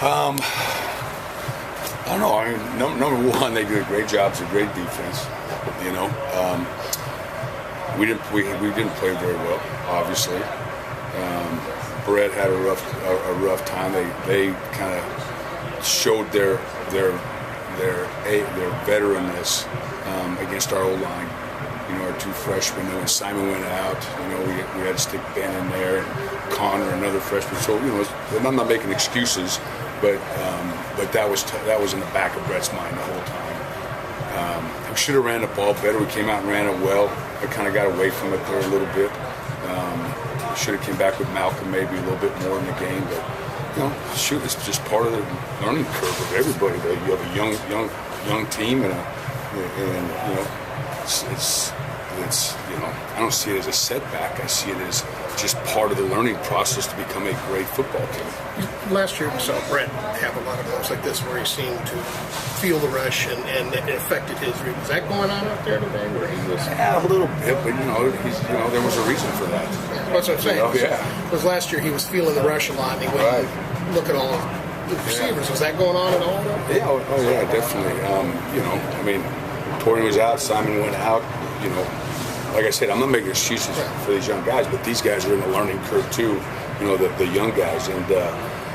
I don't know. I mean, number one, they do a great job. It's a great defense. You know, we didn't play very well, obviously. Brett had a rough time. They kind of showed their veteranness against our O-line. You know, our two freshmen. When Simon went out, you know, we had to stick Ben in there, and Connor, another freshman. So, you know, I'm not making excuses, but that was in the back of Brett's mind the whole time. We should have ran the ball better. We came out and ran it well. I kind of got away from it there a little bit. Should have came back with Malcolm maybe a little bit more in the game, but you know, shoot, it's just part of the learning curve of everybody. You have a young team, and you know, it's you know, I don't see it as a setback. I see it as just part of the learning process to become a great football team. Last year we saw Brett have a lot of balls like this where he seemed to feel the rush and it affected his read. Was that going on out there today where he was? Yeah, a little bit, but you know, there was a reason for that. That's what I'm saying. You know, yeah. Because last year he was feeling the rush a lot, and he went look at all the receivers. Was that going on at all? Yeah, oh yeah, definitely. You know, I mean, Torian was out, Simon went out. You know, like I said, I'm not making excuses for these young guys, but these guys are in a learning curve too. You know, the young guys, and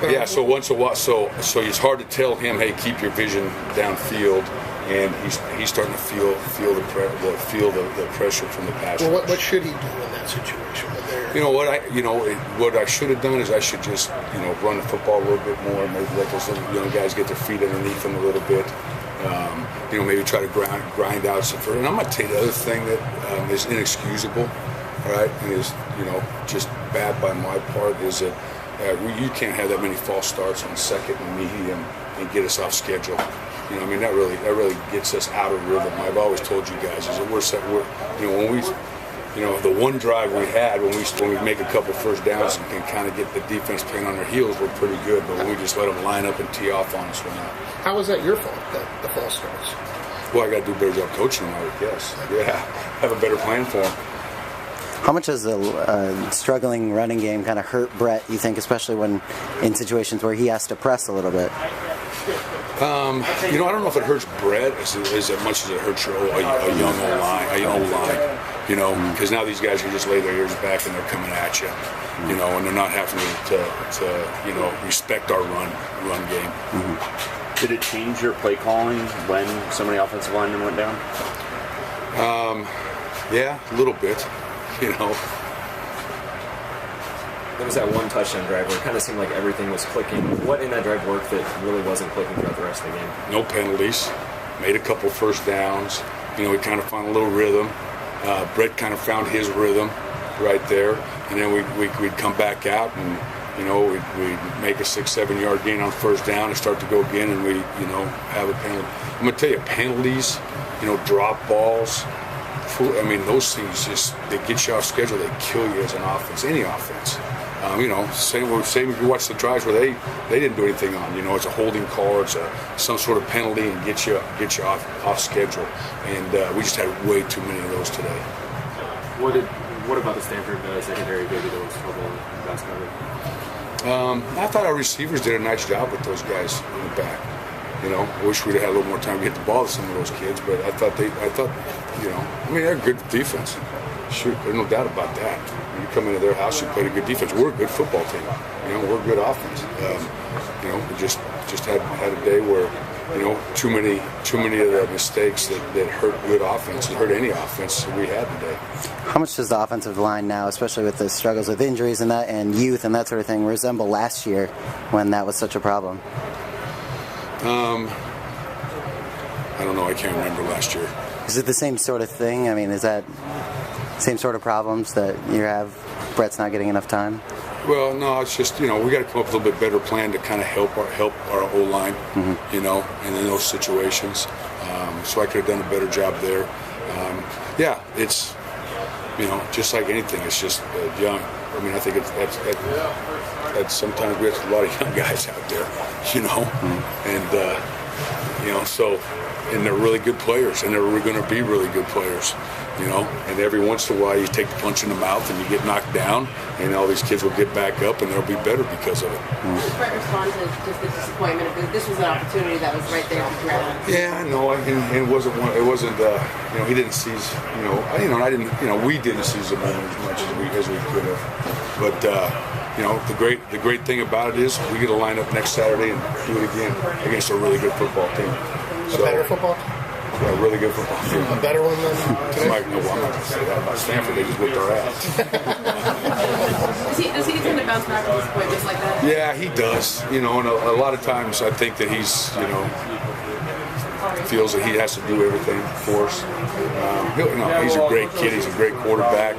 yeah. So once a while, so it's hard to tell him, hey, keep your vision downfield, and he's starting to feel the pressure from the pass. Well, what should he do in that situation? You know what I should have done is I should just run the football a little bit more, maybe let those little young guys get their feet underneath them a little bit. Maybe try to grind out some further. And I'm going to tell you the other thing that is inexcusable, all right, and is just bad by my part is that you can't have that many false starts on second and medium and get us off schedule. You know, I mean that really gets us out of rhythm. I've always told you guys is that when we. The one drive we had when we make a couple first downs and can kind of get the defense playing on their heels, we're pretty good. But when we just let them line up and tee off on us, we're not. How was that your fault, the false starts? Well, I got to do a better job coaching them, I would guess. Yeah, have a better plan for them. How much does the struggling running game kind of hurt Brett, you think, especially when in situations where he has to press a little bit? I don't know if it hurts Brett as much as it hurts a young O-line. Because now these guys can just lay their ears back and they're coming at you, and they're not having to respect our run game. Mm-hmm. Did it change your play calling when so many offensive linemen went down? Yeah, a little bit, There was that one touchdown drive where it kind of seemed like everything was clicking. What in that drive worked that really wasn't clicking throughout the rest of the game? No penalties. Made a couple first downs. We kind of found a little rhythm. Brett kind of found his rhythm right there. And then we'd come back out and, we'd make a 6-7 yard gain on first down and start to go again and we, have a penalty. I'm going to tell you, penalties, drop balls, those things they get you off schedule. They kill you as an offense, any offense. Same if you watch the drives where they didn't do anything on. It's a holding call, it's some sort of penalty, and get you off schedule. And we just had way too many of those today. What about the Stanford secondary gave you those trouble in basketball? I thought our receivers did a nice job with those guys in the back. I wish we'd have had a little more time to get the ball to some of those kids, but I thought they're a good defense. Shoot, there's no doubt about that. When you come into their house, you played a good defense. We're a good football team. We're a good offense. We just had a day where, too many of the mistakes that hurt good offenses, hurt any offense that we had today. How much does the offensive line now, especially with the struggles with injuries and that, and youth and that sort of thing, resemble last year when that was such a problem? I don't know. I can't remember last year. Is it the same sort of thing? I mean, is that same sort of problems that you have? Brett's not getting enough time? Well, no, it's just, we got to come up with a little bit better plan to kind of help our O-line, and in those situations. So I could have done a better job there. It's, just like anything, it's just young. I think that's sometimes we have a lot of young guys out there, and You know, so, and they're really good players, and they're going to be really good players. You know, and every once in a while you take the punch in the mouth and you get knocked down, and all these kids will get back up and they'll be better because of it. How did Brett respond to just the disappointment? Because this was an opportunity that was right there to grab. Yeah, I know, and it wasn't. You know, he didn't seize. You know, I didn't. You know, we didn't seize the moment as much as we could have. But you know, the great thing about it is we get to line up next Saturday and do it again against a really good football team. A better football? Yeah, a really good football team. A better one than today? No, well, I'm not going to say that about Stanford. They just whipped our ass. Does he tend to bounce back from disappointments like that? Yeah, he does. You know, and a lot of times I think that he's, you know, feels that he has to do everything for us. You know, he's a great kid. He's a great quarterback.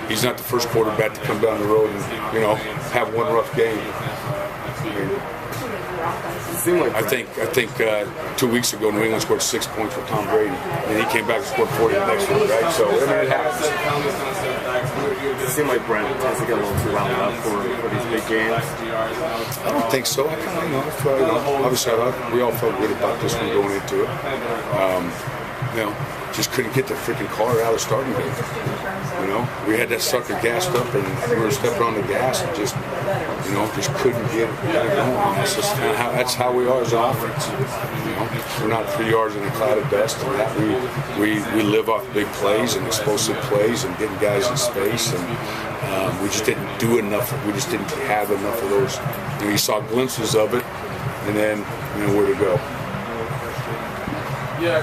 He's not the first quarterback to come down the road and, you know, have one rough game. I think 2 weeks ago New England scored 6 points for Tom Brady, and he came back and scored 40 the next week, right? So I mean, it happens. Does it seem like Brent tends to get a little too wound up for these big games? I don't think so. I kind of, you know, obviously we all felt good about this one going into it. You know, just couldn't get the freaking car out of the starting gate. You know, we had that sucker gassed up, and we were stepping on the gas and just, you know, just couldn't get it going. That's just kind of that's how we are as an offense. You know, we're not 3 yards in a cloud of dust, and that we live off big plays and explosive plays and getting guys in space, and we just didn't do enough. We just didn't have enough of those. You know, you saw glimpses of it, and then, you know, where to go. Yeah,